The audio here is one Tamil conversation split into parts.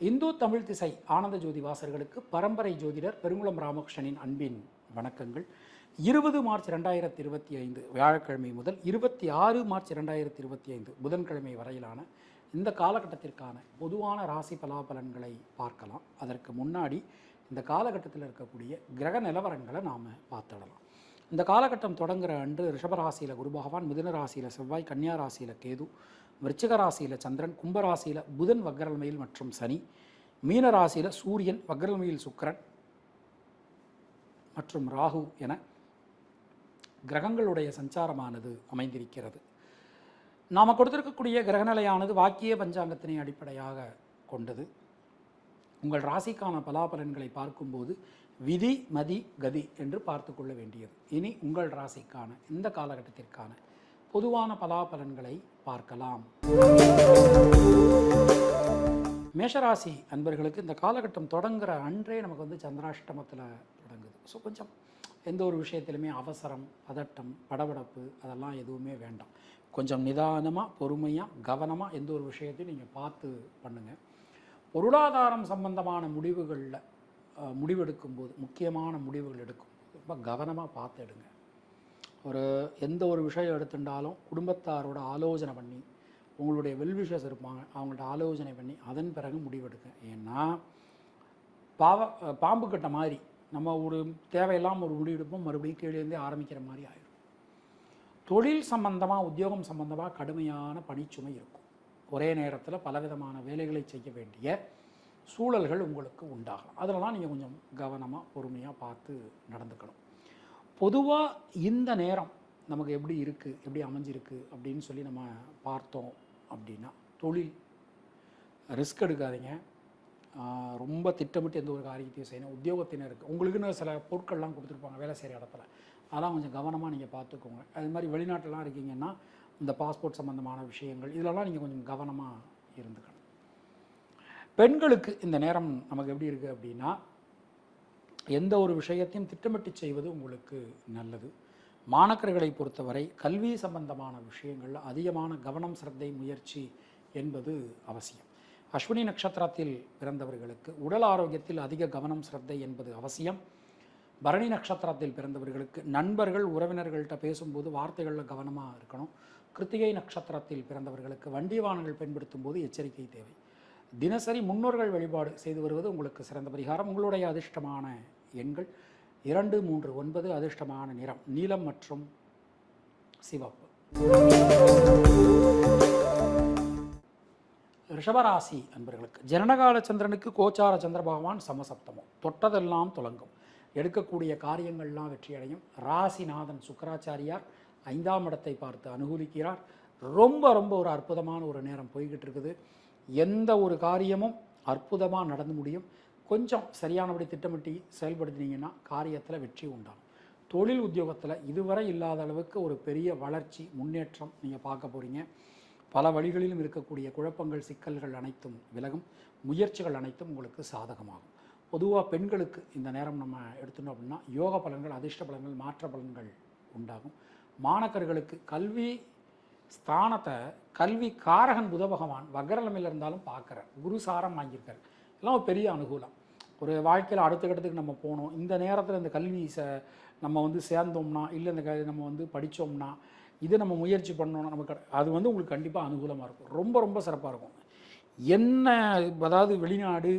இந்து தமிழ் திசை ஆனந்த ஜோதி வாசர்களுக்கு பரம்பரை ஜோதிடர் பெருங்குளம் ராமகிருஷ்ணனின் அன்பின் வணக்கங்கள். 20 மார்ச் 2025 வியாழக்கிழமை முதல் 26 மார்ச் 2025 புதன்கிழமை வரையிலான இந்த காலகட்டத்திற்கான பொதுவான ராசி பலாபலன்களை பார்க்கலாம். அதற்கு முன்னாடி இந்த காலகட்டத்தில் இருக்கக்கூடிய கிரக நிலவரங்களை நாம் பார்த்துடலாம். இந்த காலகட்டம் தொடங்குகிற அன்று ரிஷபராசியில் குரு பகவான், மிதுன ராசியில் செவ்வாய், கன்னியா ராசியில் கேது, விருச்சிக ராசியில் சந்திரன், கும்பராசியில் புதன் வக்ரநிலையில் மற்றும் சனி, மீன ராசியில் சூரியன் வக்ரநிலையில் சுக்கிரன் மற்றும் ராகு என கிரகங்களுடைய சஞ்சாரமானது அமைந்திருக்கிறது. நாம் கொடுத்திருக்கக்கூடிய கிரகநிலையானது வாக்கிய பஞ்சாங்கத்தினை அடிப்படையாக கொண்டது. உங்கள் ராசிக்கான பலாபலன்களை பார்க்கும்போது விதி மதி கதி என்று பார்த்து கொள்ள வேண்டியது. இனி உங்கள் ராசிக்கான இந்த காலகட்டத்திற்கான பொதுவான பலாபலன்களை பார்க்கலாம். மேஷராசி அன்பர்களுக்கு இந்த காலகட்டம் தொடங்குகிற அன்றே நமக்கு சந்திராஷ்டமத்தில் தொடங்குது. ஸோ கொஞ்சம் எந்த ஒரு விஷயத்திலுமே அவசரம், பதட்டம், படபடப்பு அதெல்லாம் எதுவுமே வேண்டாம். கொஞ்சம் நிதானமாக, பொறுமையாக, கவனமாக எந்த ஒரு விஷயத்தையும் நீங்கள் பார்த்து பண்ணுங்கள். பொருளாதாரம் சம்பந்தமான முடிவெடுக்கும்போது, முக்கியமான முடிவுகள் எடுக்கும்போது ரொம்ப கவனமாக பார்த்து எடுங்க. எந்த ஒரு விஷயம் எடுத்துட்டாலும் குடும்பத்தாரோட ஆலோசனை பண்ணி, உங்களுடைய வெல்விஷர்ஸ் இருப்பாங்க, அவங்கள்ட்ட ஆலோசனை பண்ணி அதன் பிறகு முடிவெடுங்க. ஏன்னா பாம்பு கட்ட மாதிரி நம்ம ஒரு தேவையில்லாமல் ஒரு முடிவெடுப்போம், மறுபடியும் கீழேருந்தே ஆரம்பிக்கிற மாதிரி ஆயிடும். தொழில் சம்பந்தமாக, உத்தியோகம் சம்பந்தமாக கடுமையான பணிச்சுமை இருக்கும். ஒரே நேரத்தில் பலவிதமான வேலைகளை செய்ய வேண்டிய சூழல்கள் உங்களுக்கு உண்டாகலாம். அதெல்லாம் நீங்கள் கொஞ்சம் கவனமாக, பொறுமையாக பார்த்து நடந்துக்கணும். பொதுவாக இந்த நேரம் நமக்கு எப்படி இருக்குது, எப்படி அமைஞ்சிருக்கு அப்படின்னு சொல்லி நம்ம பார்த்தோம் அப்படின்னா, தொழில் ரிஸ்க் எடுக்காதீங்க. ரொம்ப திட்டமிட்டு எந்த ஒரு காரியத்தையும் செய்யணும். உத்தியோகத்தினருக்கு உங்களுக்குன்னு சில பொருட்கள்லாம் கொடுத்துருப்பாங்க வேலை செய்கிற இடத்துல, அதெல்லாம் கொஞ்சம் கவனமாக நீங்கள் பார்த்துக்கோங்க. அது மாதிரி வெளிநாட்டிலாம் இருக்கீங்கன்னா இந்த பாஸ்போர்ட் சம்மந்தமான விஷயங்கள் இதிலெல்லாம் நீங்கள் கொஞ்சம் கவனமாக இருந்துக்கணும். பெண்களுக்கு இந்த நேரம் நமக்கு எப்படி இருக்குது அப்படின்னா, எந்த ஒரு விஷயத்தையும் திட்டமிட்டு செய்வது உங்களுக்கு நல்லது. மாணக்கர்களை பொறுத்தவரை கல்வி சம்பந்தமான விஷயங்களில் அதிகமான கவனம், சிரத்தை, முயற்சி என்பது அவசியம். அஸ்வினி நட்சத்திரத்தில் பிறந்தவர்களுக்கு உடல் ஆரோக்கியத்தில் அதிக கவனம், சிரத்தை என்பது அவசியம். பரணி நட்சத்திரத்தில் பிறந்தவர்களுக்கு நண்பர்கள், உறவினர்கள்ட்ட பேசும்போது வார்த்தைகளில் கவனமாக இருக்கணும். கிருத்திகை நட்சத்திரத்தில் பிறந்தவர்களுக்கு வண்டி வாகனங்கள் பயன்படுத்தும் போது எச்சரிக்கை தேவை. தினசரி முன்னோர்கள் வழிபாடு செய்து வருவது உங்களுக்கு சிறந்த பரிகாரம். உங்களுடைய அதிர்ஷ்டமான எண்கள் 2, 3, 9. அதிர்ஷ்டமான நிறம் நீலம் மற்றும் சிவப்பு. ரிஷபராசி அன்பர்களுக்கு ஜனனகால சந்திரனுக்கு கோச்சார சந்திர பகவான் சமசப்தமம். தொட்டதெல்லாம் தொடங்கும், எடுக்கக்கூடிய காரியங்கள்லாம் வெற்றியடையும். ராசிநாதன் சுக்கராச்சாரியார் 5ஆம் இடத்தை பார்த்து அனுகூலிக்கிறார். ரொம்ப ரொம்ப ஒரு அற்புதமான ஒரு நேரம் போய்கிட்டு இருக்குது. எந்த ஒரு காரியமும் அற்புதமாக நடந்து முடியும். கொஞ்சம் சரியானபடி திட்டமிட்டு செயல்படுத்தினீங்கன்னா காரியத்தில் வெற்றி உண்டாகும். தொழில் உத்தியோகத்தில் இதுவரை இல்லாத அளவுக்கு ஒரு பெரிய வளர்ச்சி, முன்னேற்றம் நீங்கள் பார்க்க போகிறீங்க. பல வழிகளிலும் இருக்கக்கூடிய குழப்பங்கள், சிக்கல்கள் அனைத்தும் விலகும். முயற்சிகள் அனைத்தும் உங்களுக்கு சாதகமாகும். பொதுவாக பெண்களுக்கு இந்த நேரம் நம்ம எடுத்துட்டோம் அப்படின்னா யோக பலன்கள், அதிர்ஷ்ட பலன்கள், மாற்ற பலன்கள் உண்டாகும். மாணக்கர்களுக்கு கல்வி ஸ்தானத்தை கல்வி காரகன் புத பகவான் வக்ரநிலையில் இருந்தாலும் பார்க்குறார், குரு சாரம் வாங்கியிருக்கார். எல்லாம் ஒரு பெரிய அனுகூலம். ஒரு வாழ்க்கையில் அடுத்த கட்டத்துக்கு நம்ம போகணும், இந்த நேரத்தில் இந்த கல்வி நம்ம சேர்ந்தோம்னா, இல்லை இந்த நம்ம படித்தோம்னா, இதை நம்ம முயற்சி பண்ணோம்னா நமக்கு அது உங்களுக்கு கண்டிப்பாக அனுகூலமாக இருக்கும். ரொம்ப ரொம்ப சிறப்பாக இருக்கும். என்ன அதாவது வெளிநாடு,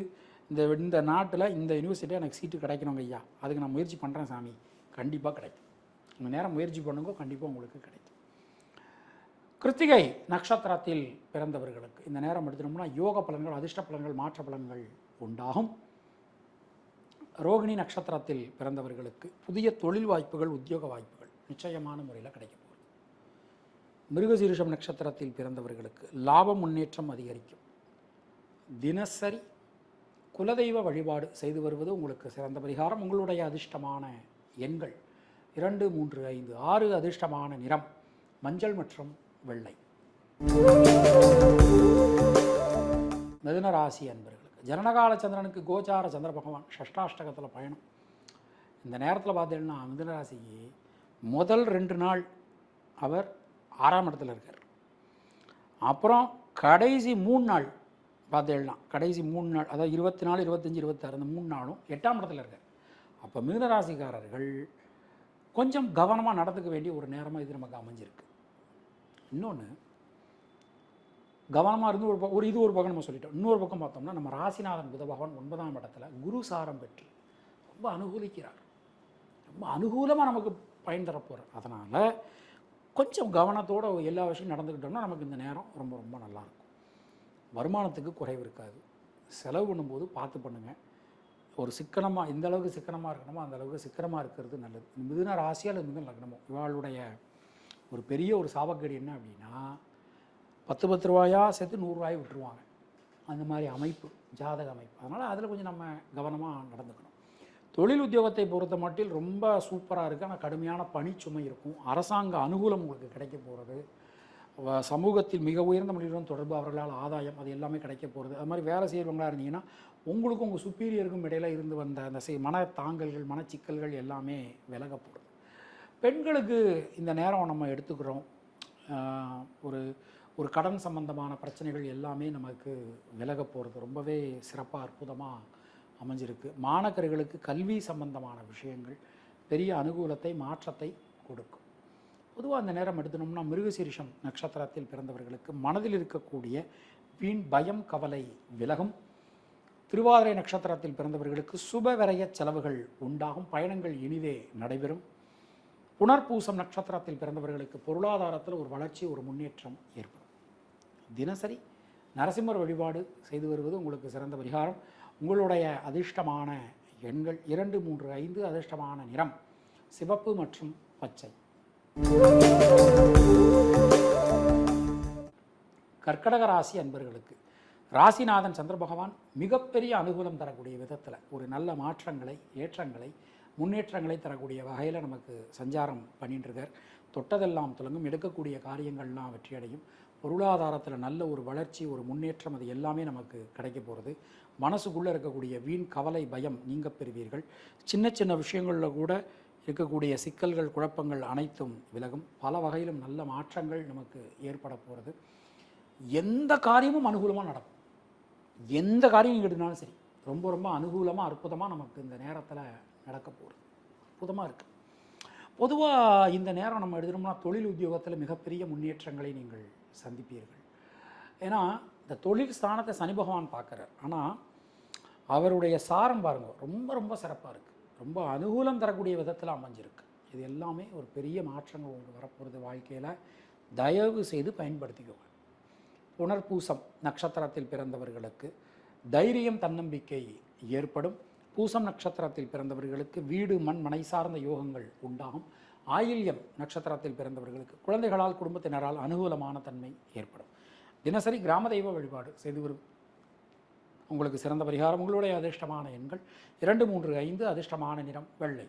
இந்த நாட்டில் இந்த யூனிவர்சிட்டியில் எனக்கு சீட்டு கிடைக்கணுங்க ஐயா, அதுக்கு நான் முயற்சி பண்ணுறேன் சாமி, கண்டிப்பாக கிடைக்கும். இந்த நேரம் முயற்சி பண்ணுங்க, கண்டிப்பாக உங்களுக்கு கிடைக்கும். கிருத்திகை நட்சத்திரத்தில் பிறந்தவர்களுக்கு இந்த நேரம் எடுத்துட்டோம்னா யோக பலன்கள், அதிர்ஷ்ட பலன்கள், மாற்ற பலன்கள் உண்டாகும். ரோகிணி நட்சத்திரத்தில் பிறந்தவர்களுக்கு புதிய தொழில் வாய்ப்புகள், உத்தியோக வாய்ப்புகள் நிச்சயமான முறையில் கிடைக்க போகுது. மிருகசீரிஷம் நட்சத்திரத்தில் பிறந்தவர்களுக்கு லாபம், முன்னேற்றம் அதிகரிக்கும். தினசரி குலதெய்வ வழிபாடு செய்து வருவது உங்களுக்கு சிறந்த பரிகாரம். உங்களுடைய அதிர்ஷ்டமான எண்கள் 2, 3, 5, 6. அதிர்ஷ்டமான நிறம் மஞ்சள் மற்றும் வெள்ளை. மிதுன ராசி அன்பர்களுக்கு ஜனனகால சந்திரனுக்கு கோச்சார சந்திர பகவான் ஷஷ்டாஷ்டகத்தில் பயணம். இந்த நேரத்தில் பார்த்தீங்கன்னா மிதுன ராசிக்கு முதல் 2 நாள் அவர் 6ஆம் இடத்துல இருக்கார். அப்புறம் கடைசி 3 நாள் பார்த்தேன்னா கடைசி 3 நாள், அதாவது 24, 25, 26 அந்த 3 நாளும் 8ஆம் இடத்துல இருக்கார். அப்போ மிதுனராசிக்காரர்கள் கொஞ்சம் கவனமாக நடந்துக்க வேண்டிய ஒரு நேரமாக இது நமக்கு அமைஞ்சிருக்கு. இன்னொன்று, கவனமாக இருந்து இது ஒரு பக்கம் நம்ம சொல்லிட்டோம். இன்னொரு பக்கம் பார்த்தோம்னா நம்ம ராசிநாதன் புத பகவான் 9ஆம் இடத்துல குரு சாரம் பெற்று ரொம்ப அனுகூலிக்கிறார். ரொம்ப அனுகூலமாக நமக்கு பயன் தரப்போகிறார். அதனால் கொஞ்சம் கவனத்தோடு எல்லா விஷயம் நடந்துக்கிட்டோம்னா நமக்கு இந்த நேரம் ரொம்ப ரொம்ப நல்லாயிருக்கும். வருமானத்துக்கு குறைவு இருக்காது. செலவு பண்ணும்போது பார்த்து பண்ணுங்கள். ஒரு சிக்கனமாக, எந்த அளவுக்கு சிக்கனமாக இருக்கணுமோ அந்த அளவுக்கு சிக்கனமாக இருக்கிறது நல்லது. மிதுன ராசியா அல்லது மிதுன லக்னமோ இவாளுடைய ஒரு பெரிய ஒரு சாபக்கேடு என்ன அப்படின்னா, 10 ரூபாயா சேர்த்து 100 ரூபாயை விட்டுருவாங்க. அந்த மாதிரி அமைப்பு, ஜாதக அமைப்பு. அதனால் அதில் கொஞ்சம் நம்ம கவனமாக நடந்துக்கணும். தொழில் உத்தியோகத்தை பொறுத்த மட்டில் ரொம்ப சூப்பராக இருக்குது. ஆனால் கடுமையான பணிச்சுமை இருக்கும். அரசாங்க அனுகூலம் உங்களுக்கு கிடைக்க போகிறது. சமூகத்தில் மிக உயர்ந்த மனிதர்களுடன் தொடர்பு, அவர்களால் ஆதாயம், அது எல்லாமே கிடைக்க போகிறது. அது மாதிரி வேலை செய்கிறவங்களா இருந்தீங்கன்னா உங்களுக்கும் உங்கள் சுப்பீரியருக்கும் இடையில இருந்து வந்த அந்த மன தாங்கல்கள், மனச்சிக்கல்கள் எல்லாமே விலக போகிறது. பெண்களுக்கு இந்த நேரம் நம்ம எடுத்துக்கிறோம். ஒரு கடன் சம்பந்தமான பிரச்சனைகள் எல்லாமே நமக்கு விலக போகிறது. ரொம்பவே சிறப்பாக அற்புதமாக அமைஞ்சிருக்கு. மாணவர்களுக்கு கல்வி சம்பந்தமான விஷயங்கள் பெரிய அனுகூலத்தை, மாற்றத்தை கொடுக்கும். பொதுவாக அந்த நேரம் எடுத்துனோம்னா மிருகசீரிஷம் நட்சத்திரத்தில் பிறந்தவர்களுக்கு மனதில் இருக்கக்கூடிய வீண் பயம், கவலை விலகும். திருவாதிரை நட்சத்திரத்தில் பிறந்தவர்களுக்கு சுப விரய செலவுகள் உண்டாகும். பயணங்கள் இனிதே நடைபெறும். புனர்பூசம் நட்சத்திரத்தில் பிறந்தவர்களுக்கு பொருளாதாரத்தில் ஒரு வளர்ச்சி, ஒரு முன்னேற்றம் ஏற்படும். தினசரி நரசிம்மர் வழிபாடு செய்து வருவது உங்களுக்கு சிறந்த பரிகாரம். உங்களுடைய அதிர்ஷ்டமான எண்கள் 2, 3, 5. அதிர்ஷ்டமான நிறம் சிவப்பு மற்றும் பச்சை. கர்க்கடக ராசி அன்பர்களுக்கு ராசிநாதன் சந்திர பகவான் மிகப்பெரிய அனுகூலம் தரக்கூடிய விதத்தில் ஒரு நல்ல மாற்றங்களை, ஏற்றங்களை, முன்னேற்றங்களை தரக்கூடிய வகையில் நமக்கு சஞ்சாரம் பண்ணிட்டு இருக்கார். தொட்டதெல்லாம் துலங்கும். எடுக்கக்கூடிய காரியங்கள்லாம் வெற்றியடையும். பொருளாதாரத்தில் நல்ல ஒரு வளர்ச்சி, ஒரு முன்னேற்றம், அது எல்லாமே நமக்கு கிடைக்க போகிறது. மனசுக்குள்ளே இருக்கக்கூடிய வீண் கவலை, பயம் நீங்க பெறுவீர்கள். சின்ன சின்ன விஷயங்களில் கூட இருக்கக்கூடிய சிக்கல்கள், குழப்பங்கள் அனைத்தும் விலகும். பல வகையிலும் நல்ல மாற்றங்கள் நமக்கு ஏற்பட போகிறது. எந்த காரியமும் அனுகூலமாக நடக்கும். எந்த காரியம் எடுனாலும் சரி ரொம்ப ரொம்ப அனுகூலமாக, அற்புதமாக நமக்கு இந்த நேரத்தில் நடக்க போகிறது. அற்புதமாக இருக்குது. பொதுவாக இந்த நேரம் நம்ம எடுத்துனோம்னா தொழில் உத்தியோகத்தில் மிகப்பெரிய முன்னேற்றங்களை நீங்கள் சந்திப்பீர்கள். ஏன்னா இந்த தொழில் ஸ்தானத்தை சனி பகவான் பார்க்குறார். ஆனால் அவருடைய சாரம் பாருங்கள், ரொம்ப ரொம்ப சிறப்பாக இருக்குது. ரொம்ப அனுகூலம் தரக்கூடிய விதத்தில் அமைஞ்சிருக்கு. இது எல்லாமே ஒரு பெரிய மாற்றங்கள் உங்களுக்கு வரப்போகிறது வாழ்க்கையில். தயவு செய்து பயன்படுத்திக்கோங்க. புனர்பூசம் நட்சத்திரத்தில் பிறந்தவர்களுக்கு தைரியம், தன்னம்பிக்கை ஏற்படும். பூசம் நட்சத்திரத்தில் பிறந்தவர்களுக்கு வீடு, மண், மனை சார்ந்த யோகங்கள் உண்டாகும். ஆயில்யம் நட்சத்திரத்தில் பிறந்தவர்களுக்கு குழந்தைகளால், குடும்பத்தினரால் அனுகூலமான தன்மை ஏற்படும். தினசரி கிராம தெய்வ வழிபாடு செய்து வரும் உங்களுக்கு சிறந்த பரிகாரம். உங்களுடைய அதிர்ஷ்டமான எண்கள் 2, 3, 5. அதிர்ஷ்டமான நிறம் வெள்ளை.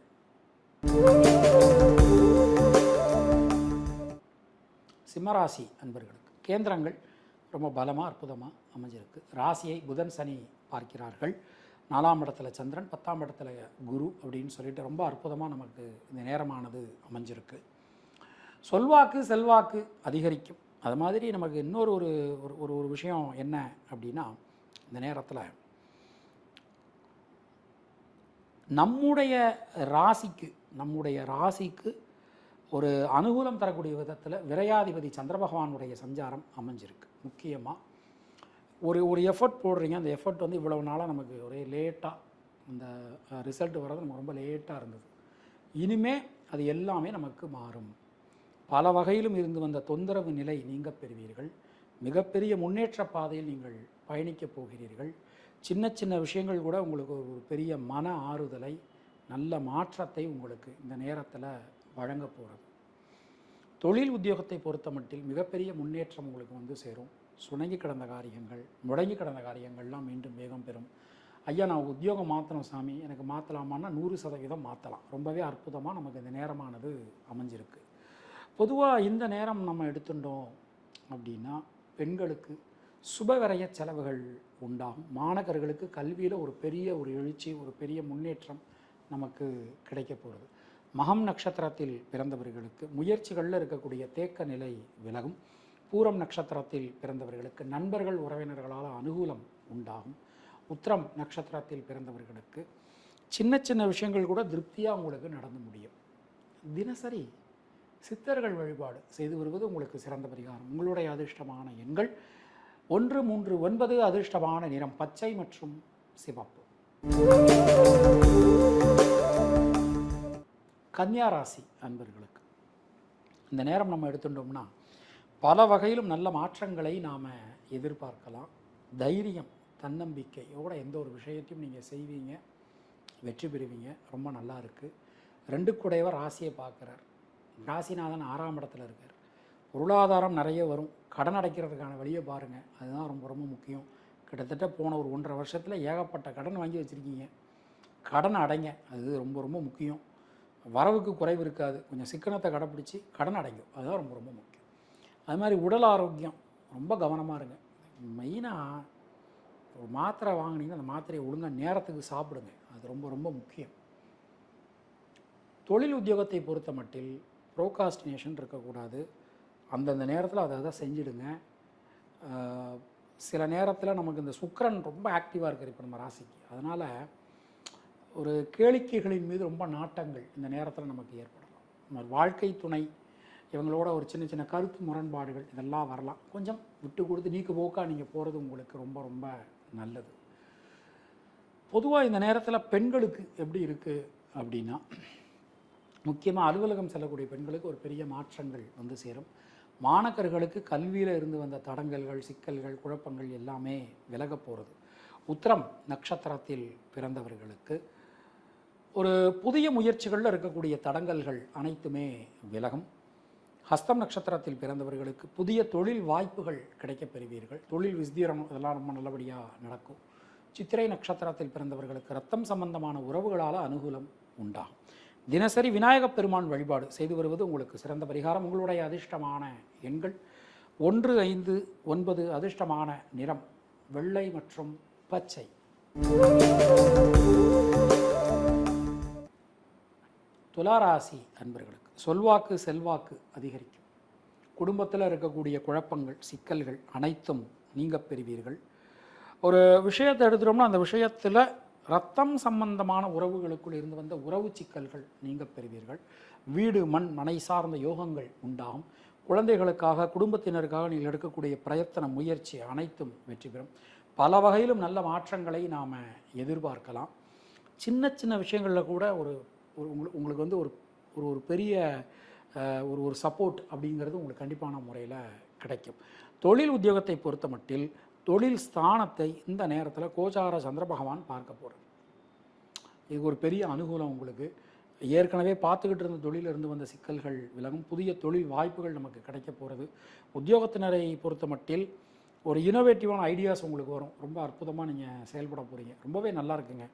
சிம்மராசி அன்பர்களுக்கு கேந்திரங்கள் ரொம்ப பலமாக, அற்புதமாக அமைஞ்சிருக்கு. ராசியை புதன், சனி பார்க்கிறார்கள். 4ஆம் இடத்துல சந்திரன், 10ஆம் இடத்துல குரு அப்படின்னு சொல்லிட்டு ரொம்ப அற்புதமாக நமக்கு இந்த நேரமானது அமைஞ்சிருக்கு. சொல்வாக்கு, செல்வாக்கு அதிகரிக்கும். அது மாதிரி நமக்கு இன்னொரு ஒரு விஷயம் என்ன அப்படின்னா, இந்த நேரத்தில் நம்முடைய ராசிக்கு ஒரு அனுகூலம் தரக்கூடிய விதத்தில் விரையாதிபதி சந்திர பகவானுடைய சஞ்சாரம் அமைஞ்சிருக்கு. முக்கியமாக ஒரு எஃபர்ட் போடுறீங்க. அந்த எஃபர்ட் வந்து இவ்வளவு நாளாக நமக்கு ஒரே லேட்டாக அந்த ரிசல்ட் வர்றது நமக்கு ரொம்ப லேட்டாக இருந்தது. இனிமே அது எல்லாமே நமக்கு மாறும். பல வகையிலும் இருந்து வந்த தொந்தரவு நிலை நீங்க பெறுவீர்கள். மிகப்பெரிய முன்னேற்ற பாதையில் நீங்கள் பயணிக்கப் போகிறீர்கள். சின்ன சின்ன விஷயங்கள் கூட உங்களுக்கு ஒரு பெரிய மன ஆறுதலை, நல்ல மாற்றத்தை உங்களுக்கு இந்த நேரத்தில் வழங்க போகிறது. தொழில் உத்தியோகத்தை பொறுத்த மட்டில் மிகப்பெரிய முன்னேற்றம் உங்களுக்கு வந்து சேரும். சுணங்கி கிடந்த காரியங்கள், முடங்கி கிடந்த காரியங்கள்லாம் மீண்டும் வேகம் பெறும். ஐயா, நான் உத்தியோகம் மாற்றணும் சாமி, எனக்கு மாற்றலாமான்னா 100% மாற்றலாம். ரொம்பவே அற்புதமாக நமக்கு இந்த நேரமானது அமைஞ்சிருக்கு. பொதுவாக இந்த நேரம் நம்ம எடுத்துட்டோம் அப்படின்னா பெண்களுக்கு சுபவிரய செலவுகள் உண்டாகும். மாணவர்களுக்கு கல்வியில் ஒரு பெரிய எழுச்சி, ஒரு பெரிய முன்னேற்றம் நமக்கு கிடைக்க போகிறது. மகம் நட்சத்திரத்தில் பிறந்தவர்களுக்கு முயற்சிகளில் இருக்கக்கூடிய தேக்க நிலை விலகும். பூரம் நட்சத்திரத்தில் பிறந்தவர்களுக்கு நண்பர்கள், உறவினர்களால் அனுகூலம் உண்டாகும். உத்திரம் நட்சத்திரத்தில் பிறந்தவர்களுக்கு சின்ன சின்ன விஷயங்கள் கூட திருப்தியாக உங்களுக்கு நடந்து முடியும். தினசரி சித்தர்கள் வழிபாடு செய்து வருவது உங்களுக்கு சிறந்த பரிகாரம். உங்களுடைய அதிர்ஷ்டமான எண்கள் 1, 3, 9. அதிர்ஷ்டமான நிறம் பச்சை மற்றும் சிவப்பு. கன்னியா ராசி அன்பர்களுக்கு இந்த நேரம் நம்ம எடுத்துட்டோம்னா பல வகையிலும் நல்ல மாற்றங்களை நாம் எதிர்பார்க்கலாம். தைரியம், தன்னம்பிக்கையோட எந்த ஒரு விஷயத்தையும் நீங்கள் செய்வீங்க, வெற்றி பெறுவீங்க. ரொம்ப நல்லா இருக்குது. 2 கூடையவர் ராசியை பார்க்குறார். ராசிநாதன் 6ஆம் இடத்துல இருக்கார். பொருளாதாரம் நிறைய வரும். கடன் அடைக்கிறதுக்கான வழியை பாருங்கள், அதுதான் ரொம்ப ரொம்ப முக்கியம். கிட்டத்தட்ட போன ஒரு 1.5 வருஷத்தில் ஏகப்பட்ட கடன் வாங்கி வச்சுருக்கீங்க. கடன் அடைங்க, அது ரொம்ப ரொம்ப முக்கியம். வரவுக்கு குறைவு இருக்காது. கொஞ்சம் சிக்கனத்தை கடைப்பிடிச்சி கடன் அடைங்கும், அதுதான் ரொம்ப ரொம்ப முக்கியம். அது மாதிரி உடல் ஆரோக்கியம் ரொம்ப கவனமாக இருங்க. மெயினாக ஒரு மாத்திரை வாங்கினீங்கன்னா அந்த மாத்திரையை ஒழுங்காக நேரத்துக்கு சாப்பிடுங்க, அது ரொம்ப ரொம்ப முக்கியம். தொழில் உத்தியோகத்தை பொறுத்த மட்டில் ப்ரோகாஸ்டினேஷன் இருக்கக்கூடாது. அந்தந்த நேரத்தில் அதை செஞ்சுடுங்க. சில நேரத்தில் நமக்கு இந்த சுக்கிரன் ரொம்ப ஆக்டிவாக இருக்குது இப்போ நம்ம ராசிக்கு. அதனால் ஒரு கேளிக்கைகளின் மீது ரொம்ப நாட்டங்கள் இந்த நேரத்தில் நமக்கு ஏற்படலாம். நம்ம வாழ்க்கை துணை இவங்களோட ஒரு சின்ன சின்ன கருத்து முரண்பாடுகள் இதெல்லாம் வரலாம். கொஞ்சம் விட்டு கொடுத்து நீக்கு போக்காக நீங்கள் போகிறது உங்களுக்கு ரொம்ப ரொம்ப நல்லது. பொதுவாக இந்த நேரத்தில் பெண்களுக்கு எப்படி இருக்குது அப்படின்னா, முக்கியமாக அலுவலகம் செல்லக்கூடிய பெண்களுக்கு ஒரு பெரிய மாற்றங்கள் வந்து சேரும். மாணக்கர்களுக்கு கல்வியில் இருந்து வந்த தடங்கல்கள், சிக்கல்கள், குழப்பங்கள் எல்லாமே விலக போகிறது. உத்திரம் நட்சத்திரத்தில் பிறந்தவர்களுக்கு ஒரு புதிய முயற்சிகளில் இருக்கக்கூடிய தடங்கல்கள் அனைத்துமே விலகும். ஹஸ்தம் நட்சத்திரத்தில் பிறந்தவர்களுக்கு புதிய தொழில் வாய்ப்புகள் கிடைக்கப் பெறுவீர்கள். தொழில் விஸ்தீரம் இதெல்லாம் ரொம்ப நல்லபடியாக நடக்கும். சித்திரை நட்சத்திரத்தில் பிறந்தவர்களுக்கு ரத்தம் சம்பந்தமான உறவுகளால் அனுகூலம் உண்டாகும். தினசரி விநாயகப் பெருமான் வழிபாடு செய்து வருவது உங்களுக்கு சிறந்த பரிகாரம். உங்களுடைய அதிர்ஷ்டமான எண்கள் 1, 5, 9. அதிர்ஷ்டமான நிறம் வெள்ளை மற்றும் பச்சை. துளாராசி அன்பர்களுக்கு சொல்வாக்கு செல்வாக்கு அதிகரிக்கும். குடும்பத்தில் இருக்கக்கூடிய குழப்பங்கள், சிக்கல்கள் அனைத்தும் நீங்க பெறுவீர்கள். ஒரு விஷயத்தை எடுத்துட்டோம்னா அந்த விஷயத்தில் ரத்தம் சம்பந்தமான உறவுகளுக்குள் இருந்து வந்த உறவு சிக்கல்கள் நீங்க பெறுவீர்கள். வீடு, மண், மனை சார்ந்த யோகங்கள் உண்டாகும். குழந்தைகளுக்காக, குடும்பத்தினருக்காக நீங்கள் எடுக்கக்கூடிய பிரயத்தன முயற்சி அனைத்தும் வெற்றி பெறும். பல வகையிலும் நல்ல மாற்றங்களை நாம் எதிர்பார்க்கலாம். சின்ன சின்ன விஷயங்களில் கூட உங்களுக்கு வந்து ஒரு பெரிய ஒரு சப்போர்ட் அப்படிங்கிறது உங்களுக்கு கண்டிப்பான முறையில் கிடைக்கும். தொழில் உத்தியோகத்தை பொறுத்த மட்டில் தொழில் ஸ்தானத்தை இந்த நேரத்தில் கோச்சார சந்திர பகவான் பார்க்க போகிறார். இது ஒரு பெரிய அனுகூலம் உங்களுக்கு. ஏற்கனவே பார்த்துக்கிட்டு இருந்த தொழிலிருந்து வந்த சிக்கல்கள் விலகும். புதிய தொழில் வாய்ப்புகள் நமக்கு கிடைக்க போகிறது. உத்தியோகத்தினரை பொறுத்த மட்டில் ஒரு இனோவேட்டிவான ஐடியாஸ் உங்களுக்கு வரும். ரொம்ப அற்புதமாக நீங்கள் செயல்பட போகிறீங்க. ரொம்பவே நல்லா இருக்குங்க.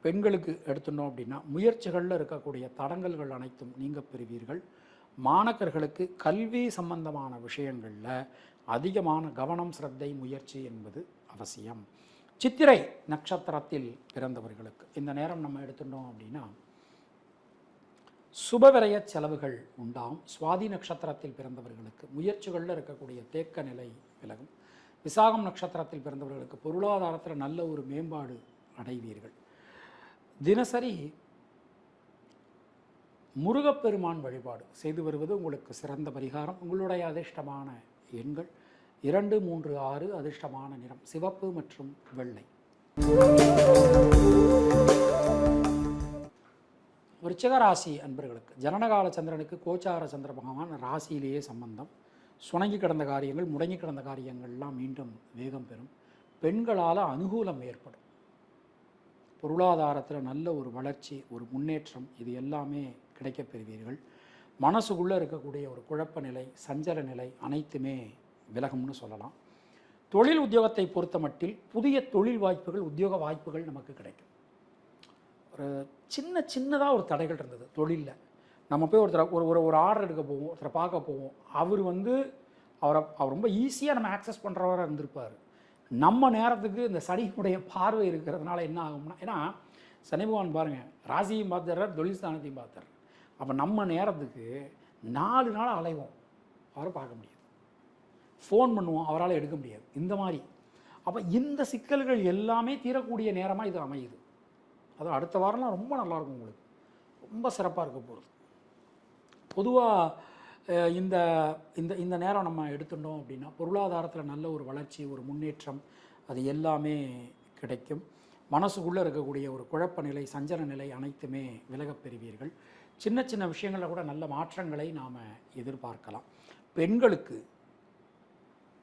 பெண்களுக்கு எடுத்துட்டோம் அப்படின்னா முயற்சிகளில் இருக்கக்கூடிய தடங்கல்கள் அனைத்தும் நீங்க பெறுவீர்கள். மாணக்கர்களுக்கு கல்வி சம்பந்தமான விஷயங்களில் அதிகமான கவனம், சிரத்தை, முயற்சி என்பது அவசியம். சித்திரை நட்சத்திரத்தில் பிறந்தவர்களுக்கு இந்த நேரம் நம்ம எடுத்துட்டோம் அப்படின்னா சுபவிரய செலவுகள் உண்டாகும். சுவாதி நட்சத்திரத்தில் பிறந்தவர்களுக்கு முயற்சிகளில் இருக்கக்கூடிய தேக்க நிலை விலகும். விசாகம் நட்சத்திரத்தில் பிறந்தவர்களுக்கு பொருளாதாரத்தில் நல்ல ஒரு மேம்பாடு அடைவீர்கள். தினசரி முருகப்பெருமான் வழிபாடு செய்து வருவது உங்களுக்கு சிறந்த பரிகாரம். உங்களுடைய அதிர்ஷ்டமான எண்கள் 2, 3, 6. அதிர்ஷ்டமான நிறம் சிவப்பு மற்றும் வெள்ளை. விருச்சிக ராசி அன்பர்களுக்கு ஜனனகால சந்திரனுக்கு கோச்சார சந்திர பகவான் ராசியிலேயே சம்பந்தம். சுணங்கி கிடந்த காரியங்கள், முடங்கி கிடந்த காரியங்கள்லாம் மீண்டும் வேகம் பெறும். பெண்களால் அனுகூலம் ஏற்படும். பொருளாதாரத்தில் நல்ல ஒரு வளர்ச்சி, ஒரு முன்னேற்றம், இது எல்லாமே கிடைக்கப் பெறுவீர்கள். மனசுக்குள்ளே இருக்கக்கூடிய ஒரு குழப்ப நிலை, சஞ்சல நிலை அனைத்துமே விலகும்னு சொல்லலாம். தொழில் உத்தியோகத்தை பொறுத்த மட்டில் புதிய தொழில் வாய்ப்புகள், உத்தியோக வாய்ப்புகள் நமக்கு கிடைக்கும். ஒரு சின்னதாக ஒரு தடைகள் இருந்தது தொழிலில். நம்ம போய் ஒரு ஆர்டர் எடுக்க போவோம், ஒருத்தரை பார்க்க போவோம். அவர் ரொம்ப ஈஸியாக நம்ம ஆக்சஸ் பண்ணுறவராக இருந்திருப்பார். நம்ம நேரத்துக்கு இந்த சனியினுடைய பார்வை இருக்கிறதுனால என்ன ஆகும்னா, ஏன்னா சனி பகவான் பாருங்கள் ராசியும் பார்த்துறார், தொழில் ஸ்தானத்தையும் பார்த்துறார். அப்போ நம்ம நேரத்துக்கு 4 நாள் அலைவோம், அவரை பார்க்க முடியாது. ஃபோன் பண்ணுவோம், அவரால் எடுக்க முடியாது. இந்த மாதிரி அப்போ இந்த சிக்கல்கள் எல்லாமே தீரக்கூடிய நேரமாக இது அமையுது. அதுவும் அடுத்த வாரம்லாம் ரொம்ப நல்லாயிருக்கும், உங்களுக்கு ரொம்ப சிறப்பாக இருக்க போகிறது. பொதுவாக இந்த இந்த இந்த நேரம் நம்ம எடுத்துட்டோம் அப்படின்னா பொருளாதாரத்தில் நல்ல ஒரு வளர்ச்சி, ஒரு முன்னேற்றம், அது எல்லாமே கிடைக்கும். மனசுக்குள்ளே இருக்கக்கூடிய ஒரு குழப்ப நிலை, சஞ்சல நிலை அனைத்துமே விலகப் பெறுவீர்கள். சின்ன சின்ன விஷயங்களில் கூட நல்ல மாற்றங்களை நாம் எதிர்பார்க்கலாம். பெண்களுக்கு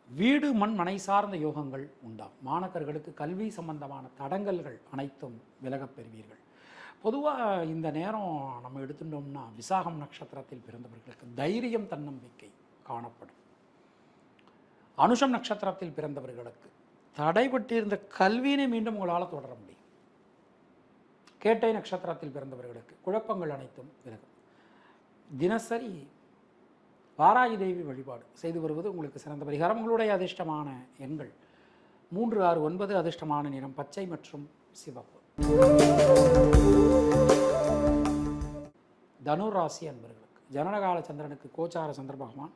வீடு மண் மனை சார்ந்த யோகங்கள் உண்டாகும். மாணவர்களுக்கு கல்வி சம்பந்தமான தடங்கல்கள் அனைத்தும் விலகப் பெறுவீர்கள். பொதுவாக இந்த நேரம் நம்ம எடுத்துட்டோம்னா விசாகம் நட்சத்திரத்தில் பிறந்தவர்களுக்கு தைரியம், தன்னம்பிக்கை காணப்படும். அனுஷம் நட்சத்திரத்தில் பிறந்தவர்களுக்கு தடைபட்டிருந்த கல்வியினை மீண்டும் உங்களால் தொடர முடியும். கேட்டை நட்சத்திரத்தில் பிறந்தவர்களுக்கு குழப்பங்கள் அனைத்தும் விலகும். தினசரி வாராகி தேவி வழிபாடு செய்து வருவது உங்களுக்கு சிறந்த பரிகாரம். உங்களுடைய அதிர்ஷ்டமான எண்கள் 3, 6, 9. அதிர்ஷ்டமான நிறம் பச்சை மற்றும் சிவப்பு. தனுர் ராசி அன்பர்களுக்கு ஜனனகால சந்திரனுக்கு கோச்சார சந்திர பகவான்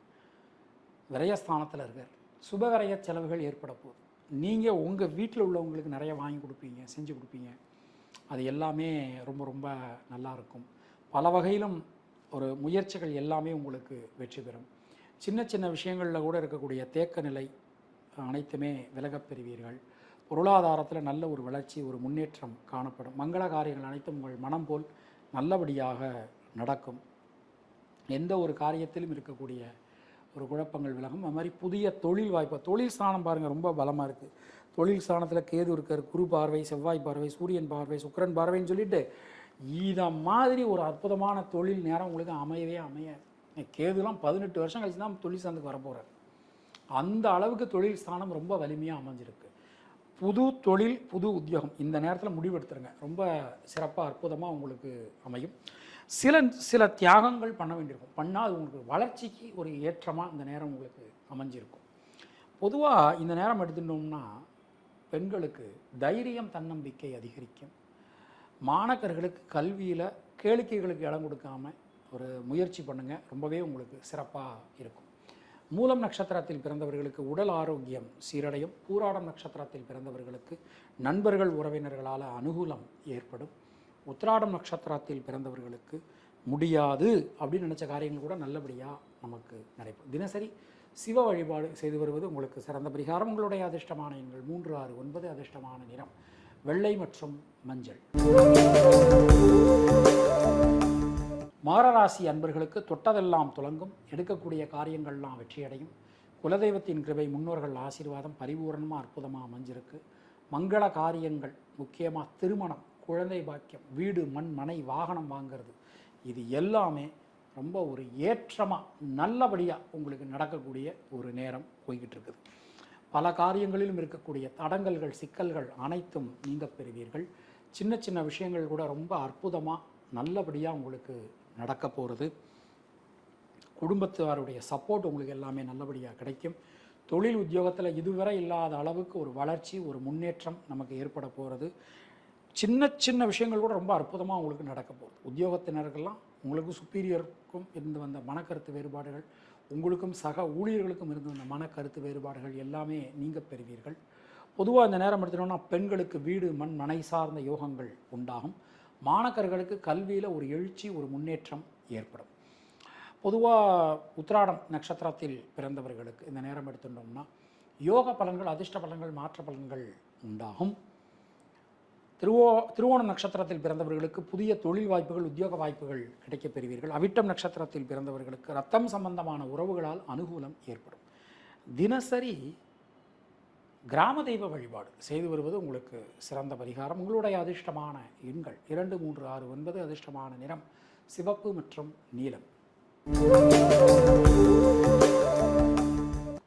விரயஸ்தானத்தில் இருக்கார். சுபவிரய செலவுகள் ஏற்பட போகுது. நீங்கள் உங்கள் வீட்டில் உள்ளவங்களுக்கு நிறைய வாங்கி கொடுப்பீங்க, செஞ்சு கொடுப்பீங்க. அது எல்லாமே ரொம்ப ரொம்ப நல்லாயிருக்கும். பல வகையிலும் ஒரு முயற்சிகள் எல்லாமே உங்களுக்கு வெற்றி பெறும். சின்ன சின்ன விஷயங்களில் கூட இருக்கக்கூடிய தேக்க நிலை அனைத்துமே விலகப் பெறுவீர்கள். பொருளாதாரத்தில் நல்ல ஒரு வளர்ச்சி, ஒரு முன்னேற்றம் காணப்படும். மங்கள காரியங்கள் அனைத்தும் உங்கள் மனம் போல் நல்லபடியாக நடக்கும். எந்த ஒரு காரியத்திலும் இருக்கக்கூடிய ஒரு குழப்பங்கள் விலகும். அது மாதிரி புதிய தொழில் வாய்ப்பு, தொழில் ஸ்தானம் பாருங்கள் ரொம்ப பலமாக இருக்குது. தொழில் ஸ்தானத்தில் கேது இருக்கார், குரு பார்வை, செவ்வாய் பார்வை, சூரியன் பார்வை, சுக்கிரன் பார்வைன்னு சொல்லிட்டு இதை மாதிரி ஒரு அற்புதமான தொழில் நேரம் உங்களுக்கு அமையவே அமையாது. கேதுலாம் 18 வருஷம் கழிச்சு தான் தொழில் ஸ்தானத்துக்கு வரப்போகிறார். அந்த அளவுக்கு தொழில் ஸ்தானம் ரொம்ப வலிமையாக அமைஞ்சிருக்கு. புது தொழில், புது உத்தியோகம் இந்த நேரத்தில் முடிவெடுத்துருங்க. ரொம்ப சிறப்பாக அற்புதமாக உங்களுக்கு அமையும். சில தியாகங்கள் பண்ண வேண்டியிருக்கும். பண்ணால் அது உங்களுக்கு வளர்ச்சிக்கு ஒரு ஏற்றமாக இந்த நேரம் உங்களுக்கு அமைஞ்சிருக்கும். பொதுவாக இந்த நேரம் எடுத்துட்டோம்னா பெண்களுக்கு தைரியம், தன்னம்பிக்கை அதிகரிக்கும். மாணவர்களுக்கு கல்வியில் கேளிக்கைகளுக்கு இடம் கொடுக்காம ஒரு முயற்சி பண்ணுங்கள், ரொம்பவே உங்களுக்கு சிறப்பாக இருக்கும். மூலம் நட்சத்திரத்தில் பிறந்தவர்களுக்கு உடல் ஆரோக்கியம் சீரடையும். பூராடம் நட்சத்திரத்தில் பிறந்தவர்களுக்கு நண்பர்கள், உறவினர்களால் அனுகூலம் ஏற்படும். உத்திராடம் நட்சத்திரத்தில் பிறந்தவர்களுக்கு முடியாது அப்படின்னு நினச்ச காரியங்கள் கூட நல்லபடியாக நமக்கு நடைபெறும். தினசரி சிவ வழிபாடு செய்து வருவது உங்களுக்கு சிறந்த பரிகாரம். உங்களுடைய அதிர்ஷ்டமான எண்கள் 3, 6, 9. அதிர்ஷ்டமான நிறம் வெள்ளை மற்றும் மஞ்சள். மகராசி அன்பர்களுக்கு தொட்டதெல்லாம் துலங்கும். எடுக்கக்கூடிய காரியங்கள்லாம் வெற்றியடையும். குலதெய்வத்தின் கிருபை, முன்னோர்கள் ஆசீர்வாதம் பரிபூர்ணமாக அற்புதமாக அமைஞ்சிருக்கு. மங்கள காரியங்கள், முக்கியமாக திருமணம், குழந்தை பாக்கியம், வீடு மண் மனை வாகனம் வாங்கிறது, இது எல்லாமே ரொம்ப ஒரு ஏற்றமாக நல்லபடியாக உங்களுக்கு நடக்கக்கூடிய ஒரு நேரம் போய்கிட்டு இருக்குது. பல காரியங்களிலும் இருக்கக்கூடிய தடங்கல்கள், சிக்கல்கள் அனைத்தும் நீங்க பெறுவீர்கள். சின்ன சின்ன விஷயங்கள் கூட ரொம்ப அற்புதமாக நல்லபடியாக உங்களுக்கு நடக்க போகிறது. குடும்பத்தாருடைய சப்போர்ட் உங்களுக்கு எல்லாமே நல்லபடியாக கிடைக்கும். தொழில் உத்தியோகத்தில் இதுவரை இல்லாத அளவுக்கு ஒரு வளர்ச்சி, ஒரு முன்னேற்றம் நமக்கு ஏற்பட போகிறது. சின்ன சின்ன விஷயங்கள் கூட ரொம்ப அற்புதமாக உங்களுக்கு நடக்க போகுது. உத்தியோகத்தினர்கள்லாம் உங்களுக்கு சுப்பீரியருக்கும் இருந்து வந்த மனக்கருத்து வேறுபாடுகள், உங்களுக்கும் சக ஊழியர்களுக்கும் இருந்து வந்த மனக்கருத்து வேறுபாடுகள் எல்லாமே நீங்க பெறுவீர்கள். பொதுவாக இந்த நேரம் எடுத்துட்டோம்னா பெண்களுக்கு வீடு மண் மனை சார்ந்த யோகங்கள் உண்டாகும். மாணவர்களுக்கு கல்வியில் ஒரு எழுச்சி, ஒரு முன்னேற்றம் ஏற்படும். பொதுவாக உத்திராடம் நட்சத்திரத்தில் பிறந்தவர்களுக்கு இந்த நேரம் எடுத்துட்டோம்னா யோக பலன்கள், அதிர்ஷ்ட பலன்கள், மாற்ற பலன்கள் உண்டாகும். திருவோணம் நட்சத்திரத்தில் பிறந்தவர்களுக்கு புதிய தொழில் வாய்ப்புகள், உத்தியோக வாய்ப்புகள் கிடைக்கப் பெறுவீர்கள். அவிட்டம் நட்சத்திரத்தில் பிறந்தவர்களுக்கு ரத்தம் சம்பந்தமான உறவுகளால் அனுகூலம் ஏற்படும். தினசரி கிராம தெய்வ வழிபாடு செய்து வருவது உங்களுக்கு சிறந்த பரிகாரம். உங்களுடைய அதிர்ஷ்டமான எண்கள் 2, 3, 6, 9. அதிர்ஷ்டமான நிறம் சிவப்பு மற்றும் நீலம்.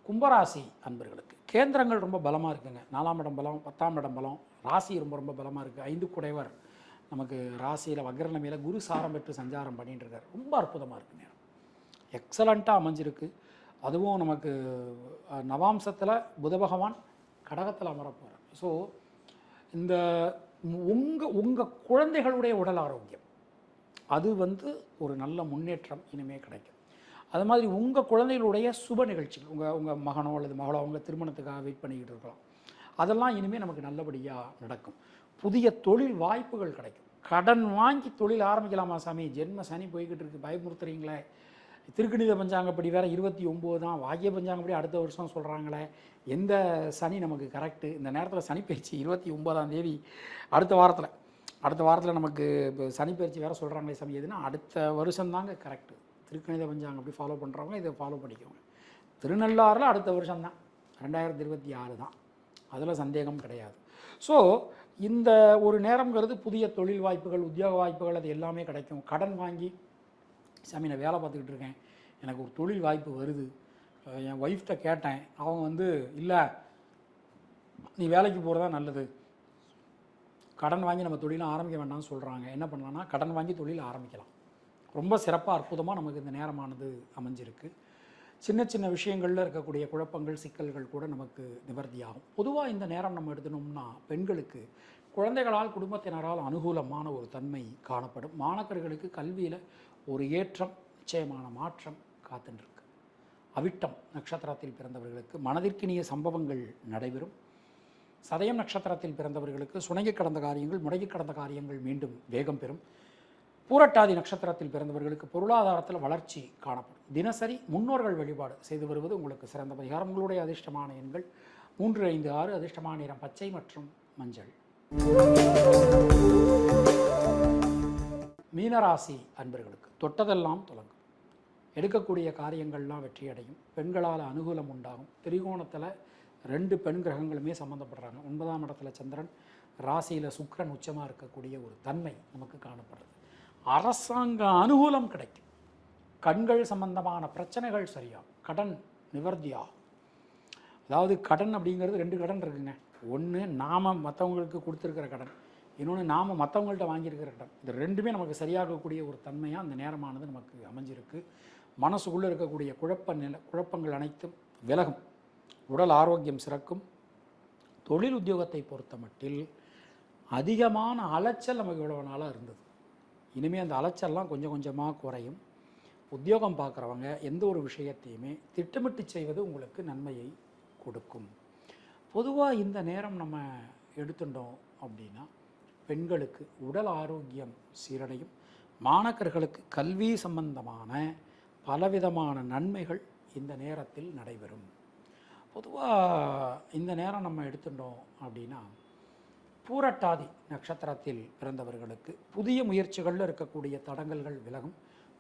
கும்பராசி அன்பர்களுக்கு கேந்திரங்கள் ரொம்ப பலமாக இருக்குங்க. 4ஆம் இடம் பலம், 10ஆம் இடம் பலம், ராசி ரொம்ப ரொம்ப பலமாக இருக்குது. 5 குடைவர் நமக்கு ராசியில் வக்ரநிலையில் குரு சாரம் பெற்று சஞ்சாரம் பண்ணிட்டு இருக்கார். ரொம்ப அற்புதமாக இருக்குது நேரம், எக்ஸலண்ட்டாக அமைஞ்சிருக்கு. அதுவும் நமக்கு நவாம்சத்தில் புத பகவான் கடகத்தில் அமரப்போகிறார். ஸோ இந்த உங்கள் குழந்தைகளுடைய உடல் ஆரோக்கியம் அது ஒரு நல்ல முன்னேற்றம் இனிமேல் கிடைக்கும். அது மாதிரி உங்கள் குழந்தைகளுடைய சுப நிகழ்ச்சிகள், உங்கள் மகனோ அல்லது மகளோ அவங்க திருமணத்துக்காக வெயிட் பண்ணிக்கிட்டு இருக்கலாம். அதெல்லாம் இனிமேல் நமக்கு நல்லபடியாக நடக்கும். புதிய தொழில் வாய்ப்புகள் கிடைக்கும். கடன் வாங்கி தொழில் ஆரம்பிக்கலாமா சாமி, ஜென்ம சனி போய்கிட்டு இருக்குது, பயமுறுத்துறீங்களே, திருக்கணித பஞ்சாங்கப்படி வேறு 29 தான், வாக்கிய பஞ்சாங்கப்படி அடுத்த வருஷம் சொல்கிறாங்களே, எந்த சனி நமக்கு கரெக்டு? இந்த நேரத்தில் சனிப்பயிற்சி 29ஆம் தேதி அடுத்த வாரத்தில் நமக்கு இப்போ சனிப்பயிற்சி வேறு சொல்கிறாங்களே சாமி, எதுனா அடுத்த வருஷம்தாங்க கரெக்டு. திருக்கணித பஞ்சாங்கம் அப்படி ஃபாலோ பண்ணுறவங்க இதை ஃபாலோ பண்ணிக்கோங்க. திருநள்ளாறில் அடுத்த வருஷம்தான், 2026 தான், அதில் சந்தேகம் கிடையாது. ஸோ இந்த ஒரு நேரங்கிறது புதிய தொழில் வாய்ப்புகள், உத்தியோக வாய்ப்புகள், அது எல்லாமே கிடைக்கும். கடன் வாங்கி சாமி நான் வேலை பார்த்துக்கிட்டு இருக்கேன், எனக்கு ஒரு தொழில் வாய்ப்பு வருது, என் ஒய்ஃப்கிட்ட கேட்டேன், அவங்க இல்லை நீ வேலைக்கு போகிறதா நல்லது, கடன் வாங்கி நம்ம தொழிலை ஆரம்பிக்க வேண்டாம்னு சொல்கிறாங்க. என்ன பண்ணலான்னா கடன் வாங்கி தொழில் ஆரம்பிக்கலாம். ரொம்ப சிறப்பாக அற்புதமாக நமக்கு இந்த நேரமானது அமைஞ்சிருக்கு. சின்ன சின்ன விஷயங்களில் இருக்கக்கூடிய குழப்பங்கள், சிக்கல்கள் கூட நமக்கு நிவர்த்தியாகும். பொதுவாக இந்த நேரம் நம்ம எடுத்துனோம்னா பெண்களுக்கு குழந்தைகளால், குடும்பத்தினரால் அனுகூலமான ஒரு தன்மை காணப்படும். மாணவர்களுக்கு கல்வியில் ஒரு ஏற்றம், நிச்சயமான மாற்றம் காத்துருக்கு. அவிட்டம் நட்சத்திரத்தில் பிறந்தவர்களுக்கு மனதிற்கினிய சம்பவங்கள் நடைபெறும். சதயம் நட்சத்திரத்தில் பிறந்தவர்களுக்கு சுணங்கி கடந்த காரியங்கள், முடங்கி கடந்த காரியங்கள் மீண்டும் வேகம் பெறும். பூரட்டாதி நட்சத்திரத்தில் பிறந்தவர்களுக்கு பொருளாதாரத்தில் வளர்ச்சி காணப்படும். தினசரி முன்னோர்கள் வழிபாடு செய்து வருவது உங்களுக்கு சிறந்த பரிகாரம். உங்களுடைய அதிர்ஷ்டமான எண்கள் 3, 5, 6. அதிர்ஷ்டமான நிறம் பச்சை மற்றும் மஞ்சள். மீனராசி அன்பர்களுக்கு தொட்டதெல்லாம் தொடங்கும். எடுக்கக்கூடிய காரியங்கள்லாம் வெற்றியடையும். பெண்களால் அனுகூலம் உண்டாகும். திரிகோணத்தில் 2 பெண் கிரகங்களுமே சம்மந்தப்படுறாங்க. 9ஆம் இடத்துல சந்திரன், ராசியில் சுக்கிரன் உச்சமாக இருக்கக்கூடிய ஒரு தன்மை நமக்கு காணப்படுறது. அரசாங்க அனுகூலம் கிடைக்கும். கண்கள் சம்பந்தமான பிரச்சனைகள் சரியாகும். கடன் நிவர்த்தியாகும். அதாவது கடன் அப்படிங்கிறது 2 கடன் இருக்குங்க. ஒன்று நாம் மற்றவங்களுக்கு கொடுத்துருக்கிற கடன், இன்னொன்று நாம் மற்றவங்கள்ட்ட வாங்கியிருக்கிற கடன். இது 2மே நமக்கு சரியாகக்கூடிய ஒரு தன்மையாக அந்த நேரமானது நமக்கு அமைஞ்சிருக்கு. மனசுக்குள்ளே இருக்கக்கூடிய குழப்பங்கள் அனைத்தும் விலகும். உடல் ஆரோக்கியம் சிறக்கும். தொழில் உத்தியோகத்தை பொறுத்த மட்டில் அதிகமான அலைச்சல் நமக்கு இவ்வளவு நாளாக இருந்தது. இனிமேல் அந்த அலைச்சல்லாம் கொஞ்சம் கொஞ்சமாக குறையும். உத்தியோகம் பார்க்குறவங்க எந்த ஒரு விஷயத்தையுமே திட்டமிட்டு செய்வது உங்களுக்கு நன்மையை கொடுக்கும். பொதுவாக இந்த நேரம் நம்ம எடுத்துட்டோம் அப்படின்னா பெண்களுக்கு உடல் ஆரோக்கியம் சீரடையும். மாணவர்களுக்கு கல்வி சம்பந்தமான பலவிதமான நன்மைகள் இந்த நேரத்தில் நடைபெறும். பொதுவாக இந்த நேரம் நம்ம எடுத்துட்டோம் அப்படின்னா பூரட்டாதி நட்சத்திரத்தில் பிறந்தவர்களுக்கு புதிய முயற்சிகளில் இருக்கக்கூடிய தடங்கல்கள் விலகும்.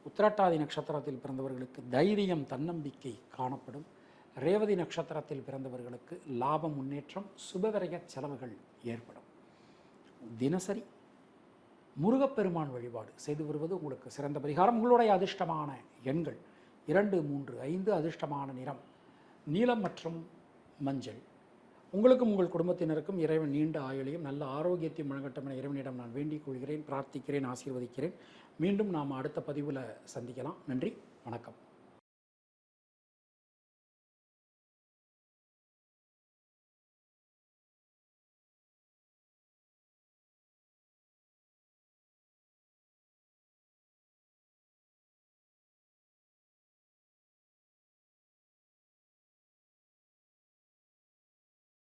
உத்திரட்டாதி நட்சத்திரத்தில் பிறந்தவர்களுக்கு தைரியம், தன்னம்பிக்கை காணப்படும். ரேவதி நட்சத்திரத்தில் பிறந்தவர்களுக்கு லாபம், முன்னேற்றம், சுபவிரய செலவுகள் ஏற்படும். தினசரி முருகப்பெருமான் வழிபாடு செய்து வருவது உங்களுக்கு சிறந்த பரிகாரம். உங்களுடைய அதிர்ஷ்டமான எண்கள் 2, 3, 5. அதிர்ஷ்டமான நிறம் நீலம் மற்றும் மஞ்சள். உங்களுக்கும் உங்கள் குடும்பத்தினருக்கும் இறைவன் நீண்ட ஆயுளையும் நல்ல ஆரோக்கியத்தையும் வழங்கட்டும் என இறைவனிடம் நான் வேண்டிக் கொள்கிறேன், பிரார்த்திக்கிறேன், ஆசீர்வதிக்கிறேன். மீண்டும் நாம் அடுத்த பதிவில் சந்திக்கலாம். நன்றி, வணக்கம்.